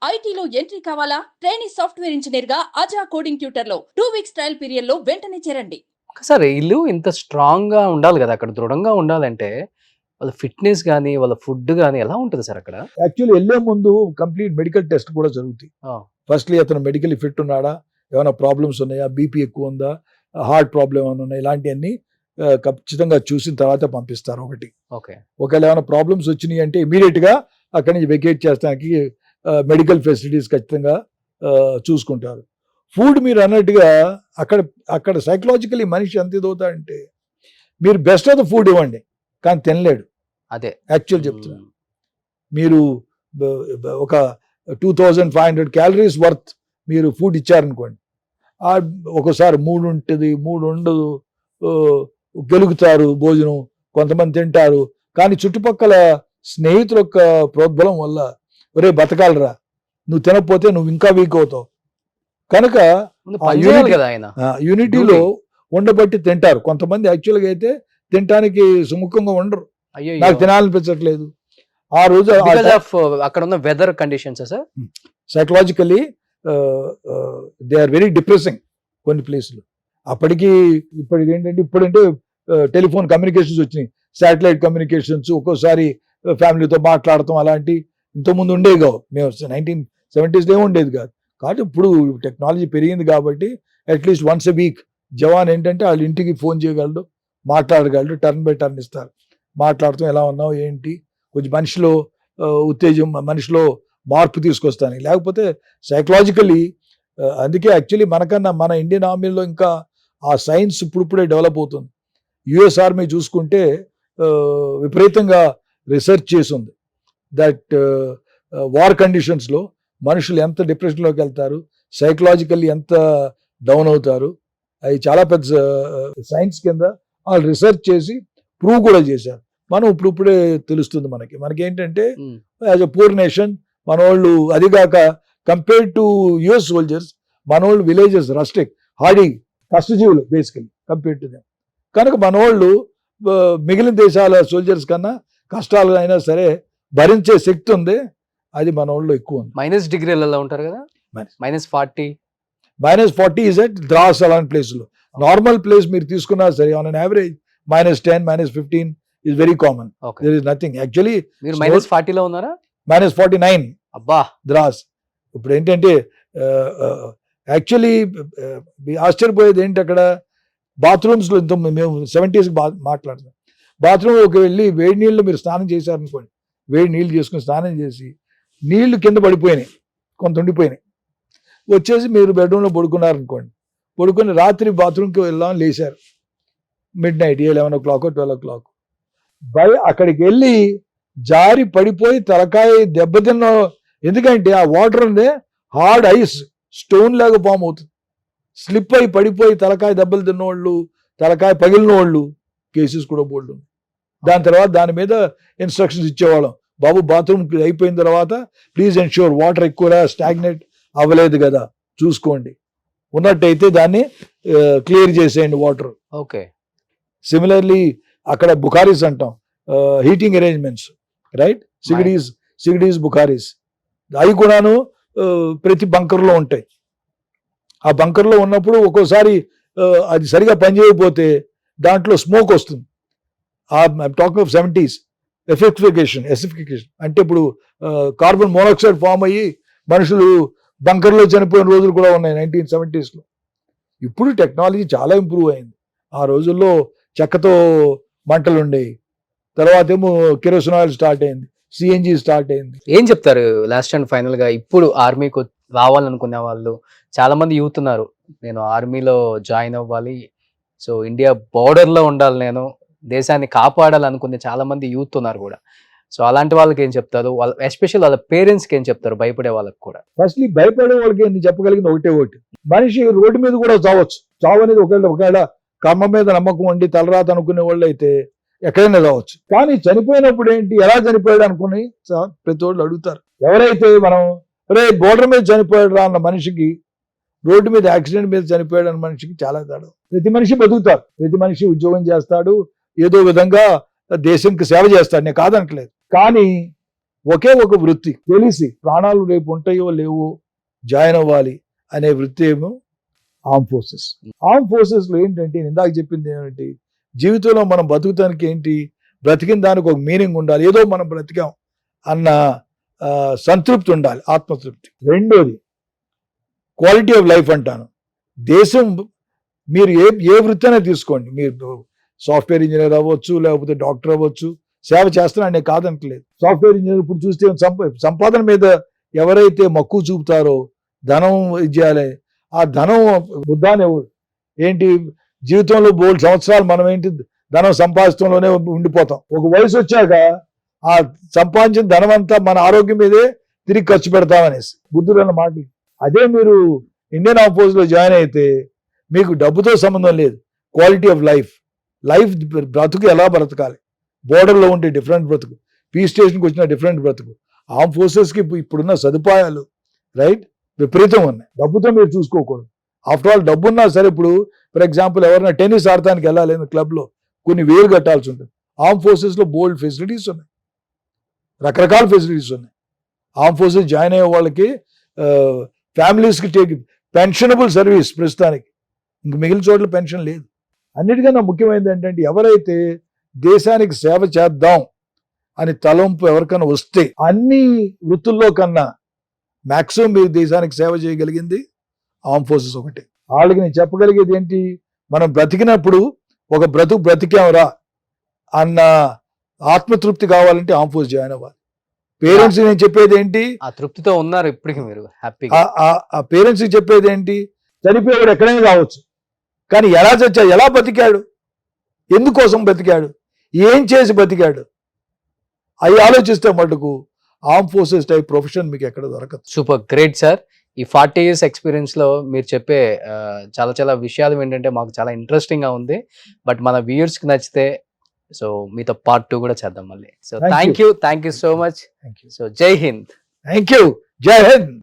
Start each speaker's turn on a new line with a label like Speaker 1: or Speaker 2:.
Speaker 1: ఐటీలో ఎంట్రీ కావాలా? Trainee software engineer గా అజా కోడింగ్ ట్యూటర్ లో 2 వీక్స్ ట్రయల్ పీరియడ్ లో వెంటనే చేరండి.
Speaker 2: సరే ఈళ్ళు ఇంత స్ట్రాంగ్‌గా ఉండాలి గదా! అక్కడ దృఢంగా ఉండాలంటే వాళ్ళ ఫిట్‌నెస్ గాని, వాళ్ళ ఫుడ్ గాని ఎలా ఉంటది సార్ అక్కడ?
Speaker 3: యాక్చువల్లీ వెళ్ళే ముందు కంప్లీట్ మెడికల్ టెస్ట్ కూడా జరుగుతాయి.
Speaker 2: ఆ!
Speaker 3: ఫస్ట్‌లీ అతను మెడికల్లీ ఫిట్ ఉన్నాడా? ఏమైనా ప్రాబ్లమ్స్ ఉన్నాయా? బీపీ ఎక్కువ ఉందా? హార్ట్ ప్రాబ్లమ్ ఏమైనా ఉన్నాయా? ఇలాంటియన్నీ ఖచ్చితంగా చూసిన తర్వాత పంపిస్తారు ఒకటి.
Speaker 2: ఓకే.
Speaker 3: ఒకవేళ ఏమైనా ప్రాబ్లమ్స్ వచ్చినాయి అంటే ఇమీడియట్‌గా అక్కడి నుంచి వెకేట్ చేస్తానికి మెడికల్ ఫెసిలిటీస్ ఖచ్చితంగా చూసుకుంటారు. ఫుడ్ మీరు అన్నట్టుగా అక్కడ అక్కడ సైకలాజికల్లీ మనిషి ఎంత ఇదవుతాడంటే మీరు బెస్ట్ ఆఫ్ ద ఫుడ్ ఇవ్వండి కానీ తినలేడు.
Speaker 2: అదే.
Speaker 3: యాక్చువల్ చెప్తున్నాను. మీరు ఒక 2500 క్యాలరీస్ వర్త్ మీరు ఫుడ్ ఇచ్చారనుకోండి, ఒకసారి 3 ఉంటుంది, 3 ఉండదు, గెలుగుతారు భోజనం, కొంతమంది తింటారు. కానీ చుట్టుపక్కల స్నేహితుల యొక్క ప్రోద్బలం వల్ల ఒరే బతకాలరా, నువ్వు తినకపోతే నువ్వు ఇంకా వీక్ అవుతావు కనుక యూనిటీలో ఉండబట్టి తింటారు. కొంతమంది యాక్చువల్గా అయితే తినటానికి సుముఖంగా ఉండరు, నాకు తినాలనిపించట్లేదు ఆ రోజు.
Speaker 2: అక్కడ ఉన్న weather conditions sir
Speaker 3: psychologically they are very depressing కొన్ని ప్లేసులు. అప్పటికి ఇప్పటికి ఏంటంటే ఇప్పుడంటే టెలిఫోన్ కమ్యూనికేషన్స్ వచ్చినాయి, శాటిలైట్ కమ్యూనికేషన్స్, ఒక్కోసారి ఫ్యామిలీతో మాట్లాడటం అలాంటి ఇంతకుముందు ఉండేవి కావు. మేము 1970s ఏమి ఉండేది కాదు. కాబట్టి ఇప్పుడు టెక్నాలజీ పెరిగింది కాబట్టి అట్లీస్ట్ వన్స్ ఎ వీక్ జవాన్ ఏంటంటే వాళ్ళ ఇంటికి ఫోన్ చేయగలడు, మాట్లాడగలడు, టర్న్ బై టర్న్ ఇస్తారు. మాట్లాడటం ఎలా ఉన్నావు ఏంటి, కొంచెం మనిషిలో ఉత్తేజం, మనిషిలో మార్పు తీసుకొస్తాను. లేకపోతే సైకలాజికల్లీ అందుకే యాక్చువల్లీ మనకన్నా మన ఇండియన్ ఆర్మీలో ఇంకా ఆ సైన్స్ ఇప్పుడిప్పుడే డెవలప్ అవుతుంది. యుఎస్ ఆర్మీ చూసుకుంటే విపరీతంగా రీసెర్చ్ చేసింది దట్ వార్ కండిషన్స్లో మనుషులు ఎంత డిప్రెషన్లోకి వెళ్తారు, సైకలాజికల్లీ ఎంత డౌన్ అవుతారు, అవి చాలా పెద్ద సైన్స్ కింద వాళ్ళు రీసెర్చ్ చేసి ప్రూవ్ కూడా చేశారు. మనం ఇప్పుడే తెలుస్తుంది మనకేంటంటే యాజ్ అ పూర్ నేషన్ మన వాళ్ళు, అదిగాక కంపేర్డ్ టు యుఎస్ సోల్జర్స్ మన వాళ్ళు విలేజెస్ రస్టిక్ హార్డీ కష్టజీవులు బేసికలీ కంపేర్డ్ టు దెమ్. కనుక మన వాళ్ళు మిగిలిన దేశాల సోల్జర్స్ కన్నా కష్టాలు అయినా సరే భరించే శక్తి ఉంది, అది మన వాళ్ళు ఎక్కువ ఉంది.
Speaker 2: -డిగ్రీలలో ఉంటారు కదా,
Speaker 3: -40 ఇస్ ఎట్ ద్రాస్ అలాంటి ప్లేస్లో. నార్మల్ ప్లేస్ మీరు తీసుకున్నా సరే on an average -10 -15 is very common.
Speaker 2: Okay.
Speaker 3: There is nothing actually.
Speaker 2: మీరు -40 లో ఉన్నారా?
Speaker 3: -49
Speaker 2: అబ్బా
Speaker 3: ద్రాస్. ఇప్పుడు ఏంటంటే యాక్చువల్లీ ఆశ్చర్యపోయేది ఏంటి, అక్కడ బాత్రూమ్స్లో ఇంత మేము 70s మాట్లాడుతాం, బాత్రూమ్లోకి వెళ్ళి వేడి నీళ్ళు మీరు స్నానం చేశారనుకోండి, వేడి నీళ్ళు చేసుకుని స్నానం చేసి నీళ్లు కింద పడిపోయినాయి, కొంత ఉండిపోయినాయి, వచ్చేసి మీరు బెడ్రూమ్లో పడుకున్నారనుకోండి, పడుకొని రాత్రి బాత్రూమ్కి వెళ్దామని లేచారు midnight 11 o'clock 12 o'clock, అక్కడికి వెళ్ళి జారి పడిపోయి తలకాయ దెబ్బతిన్న. ఎందుకంటే ఆ వాటర్ ఉందే హార్డ్ ఐస్ స్టోన్ లాగా ఫామ్ అవుతుంది, స్లిప్ అయి పడిపోయి తలకాయ దెబ్బలు తిన్నోళ్ళు, తలకాయ పగిలిన వాళ్ళు కేసెస్ కూడా బోల్డ్. దాని తర్వాత దాని మీద ఇన్స్ట్రక్షన్స్ ఇచ్చేవాళ్ళం, బాబు బాత్రూమ్ అయిపోయిన తర్వాత ప్లీజ్ ఎన్ష్యూర్ వాటర్ ఎక్కువ స్టాగ్నేట్ అవ్వలేదు కదా చూసుకోండి, ఉన్నట్టయితే దాన్ని క్లియర్ చేసేయండి వాటర్.
Speaker 2: ఓకే.
Speaker 3: సిమిలర్లీ అక్కడ బుఖారీస్ అంటాం, హీటింగ్ అరేంజ్మెంట్స్, రైట్, సిగడీస్ బుఖారీస్, అవి కూడాను ప్రతి బంకర్లో ఉంటాయి. ఆ బంకర్లో ఉన్నప్పుడు ఒక్కోసారి అది సరిగా పనిచేయకపోతే దాంట్లో స్మోక్ వస్తుంది. టాకింగ్ ఆఫ్ 70s ఎసిఫికేషన్ అంటే ఇప్పుడు కార్బన్ మోనాక్సైడ్ ఫామ్ అయ్యి మనుషులు బంకర్లో చనిపోయిన రోజులు కూడా ఉన్నాయి 1970s. ఇప్పుడు టెక్నాలజీ చాలా ఇంప్రూవ్ అయింది. ఆ రోజుల్లో చెక్కతో మంటలు ఉండేవి, తర్వాత ఏమో కెరోసిన్ ఆయిల్ స్టార్ట్ అయింది, సిఎన్జి స్టార్ట్ అయింది.
Speaker 2: ఏం చెప్తారు లాస్ట్ అండ్ ఫైనల్ గా? ఇప్పుడు ఆర్మీకి రావాలనుకునే వాళ్ళు చాలా మంది యూత్ ఉన్నారు, నేను ఆర్మీలో జాయిన్ అవ్వాలి, సో ఇండియా బోర్డర్ లో ఉండాలి, నేను దేశాన్ని కాపాడాలనుకునే చాలా మంది యూత్ ఉన్నారు కూడా. సో అలాంటి వాళ్ళకి ఏం చెప్తారు? వాళ్ళ ఎస్పెషల్ వాళ్ళ పేరెంట్స్కి ఏం చెప్తారు, భయపడే వాళ్ళకి కూడా?
Speaker 3: ఫస్ట్లీ భయపడే వాళ్ళకి నేను చెప్పగలిగింది ఒకటి, మనిషి రోడ్డు మీద కూడా చావచ్చు. చావు అనేది ఒకవేళ కర్మ మీద నమ్మకం ఉండి తలరాత అనుకునే వాళ్ళు అయితే ఎక్కడైనా రావచ్చు. కానీ చనిపోయినప్పుడు ఏంటి, ఎలా చనిపోయాడు అనుకుని ప్రతి వాళ్ళు అడుగుతారు. ఎవరైతే మనం బోర్డర్ మీద చనిపోయాడు రా అన్న మనిషికి, రోడ్డు మీద యాక్సిడెంట్ మీద చనిపోయాడు అన్న మనిషికి చాలా తేడా. ప్రతి మనిషి బతుకుతారు, ప్రతి మనిషి ఉద్యోగం చేస్తాడు, ఏదో విధంగా దేశంకి సేవ చేస్తాడు, నేను కాదనట్లేదు. కానీ ఒకే ఒక వృత్తి తెలిసి ప్రాణాలు రేపు ఉంటాయో లేవో జాయిన్ అవ్వాలి అనే వృత్తి ఏమో ఆర్మ్ ఫోర్సెస్. ఆర్మ్ ఫోర్సెస్ లో ఏంటంటే నేను ఇందాక చెప్పింది ఏమిటి, జీవితంలో మనం బతుకుతానికి ఏంటి, బ్రతికిన దానికి ఒక మీనింగ్ ఉండాలి, ఏదో మనం బ్రతికాం అన్న సంతృప్తి ఉండాలి, ఆత్మతృప్తి. రెండోది క్వాలిటీ ఆఫ్ లైఫ్ అంటాను. దేశం మీరు ఏ వృత్తి అయినా తీసుకోండి, మీరు సాఫ్ట్వేర్ ఇంజనీర్ అవ్వచ్చు, లేకపోతే డాక్టర్ అవ్వచ్చు, సేవ చేస్తున్నాను నేను కాదనట్లేదు. సాఫ్ట్వేర్ ఇంజనీర్ ఇప్పుడు చూస్తే సంపాదన మీద ఎవరైతే మక్కువ చూపుతారో, ధనం ఇచ్చేయాలి, ఆ ధనం బుద్ధాన్ని ఏంటి జీవితంలో బోల్డ్ సంవత్సరాలు మనం ఏంటి ధనం సంపాదించడంలోనే ఉండిపోతాం. ఒక వయసు వచ్చాక ఆ సంపాదించిన ధనం అంతా మన ఆరోగ్యం మీదే తిరిగి ఖర్చు పెడతామనేసి బుద్ధుడు అన్న మాటలు. అదే మీరు ఇండియన్ ఆర్మ్ ఫోర్స్ లో జాయిన్ అయితే మీకు డబ్బుతో సంబంధం లేదు, క్వాలిటీ ఆఫ్ లైఫ్, బ్రతుకు ఎలా బ్రతకాలి, బోర్డర్లో ఉంటే డిఫరెంట్ బ్రతుకు, పీస్ స్టేషన్కి వచ్చిన డిఫరెంట్ బ్రతుకు. ఆర్మ్ ఫోర్సెస్కి ఇప్పుడున్న సదుపాయాలు రైట్ విపరీతం ఉన్నాయి, డబ్బుతో మీరు చూసుకోకూడదు. ఆఫ్టర్ ఆల్ డబ్బు ఉన్నా సరే, ఇప్పుడు ఫర్ ఎగ్జాంపుల్ ఎవరైనా టెన్నిస్ ఆడటానికి వెళ్ళాలి క్లబ్లో కొన్ని వేలు కట్టాల్సి ఉంటుంది. ఆర్మ్ ఫోర్సెస్లో బోల్డ్ ఫెసిలిటీస్ ఉన్నాయి, రకరకాల ఫెసిలిటీస్ ఉన్నాయి. ఆర్మ్ ఫోర్సెస్ జాయిన్ అయ్యే వాళ్ళకి ఫ్యామిలీస్కి పెన్షనబుల్ సర్వీస్ ప్రస్తుతానికి, ఇంక మిగిలిన చోట్ల పెన్షన్ లేదు. అన్నిటికన్నా ముఖ్యమైనది ఏంటంటే ఎవరైతే దేశానికి సేవ చేద్దాం అని తలంపు ఎవరికైనా వస్తే అన్ని వృత్తుల్లో కన్నా మాక్సిమం మీరు దేశానికి సేవ చేయగలిగింది ఆర్మ్ ఫోర్సెస్ ఒకటి. వాళ్ళకి నేను చెప్పగలిగేది ఏంటి, మనం బ్రతికినప్పుడు ఒక బ్రతికాంరా అన్న ఆత్మతృప్తి కావాలంటే ఆర్మ్ ఫోర్స్ జాయిన్ అవ్వాలి. పేరెంట్స్ నేను చెప్పేది ఏంటి,
Speaker 2: ఆ తృప్తితో ఉన్నారు ఇప్పటికి మీరు హ్యాపీగా.
Speaker 3: ఆ పేరెంట్స్కి చెప్పేది ఏంటి, చనిపోయాడు ఎక్కడైనా కావచ్చు, కానీ ఎలా చచ్చాడు, ఎలా బతికాడు, ఎందుకోసం బతికాడు, ఏం చేసి బతికాడు, అవి ఆలోచిస్తే మటుకు ఆర్మ్ ఫోర్సెస్ టైప్ ప్రొఫెషన్ మీకు ఎక్కడ దొరకదు.
Speaker 2: Super great sir. ఈ 40 years ఎక్స్పీరియన్స్ లో మీరు చెప్పే చాలా చాలా విషయాలు ఏంటంటే మాకు చాలా ఇంట్రెస్టింగ్ గా ఉంది. బట్ మన వ్యూయర్స్ కి నచ్చితే సో మీతో part 2 కూడా చేద్దాం మళ్ళీ. So
Speaker 3: Thank
Speaker 2: thank you so much.
Speaker 3: Thank you
Speaker 2: so జై హింద్.
Speaker 3: థ్యాంక్ యూ, జై హింద్.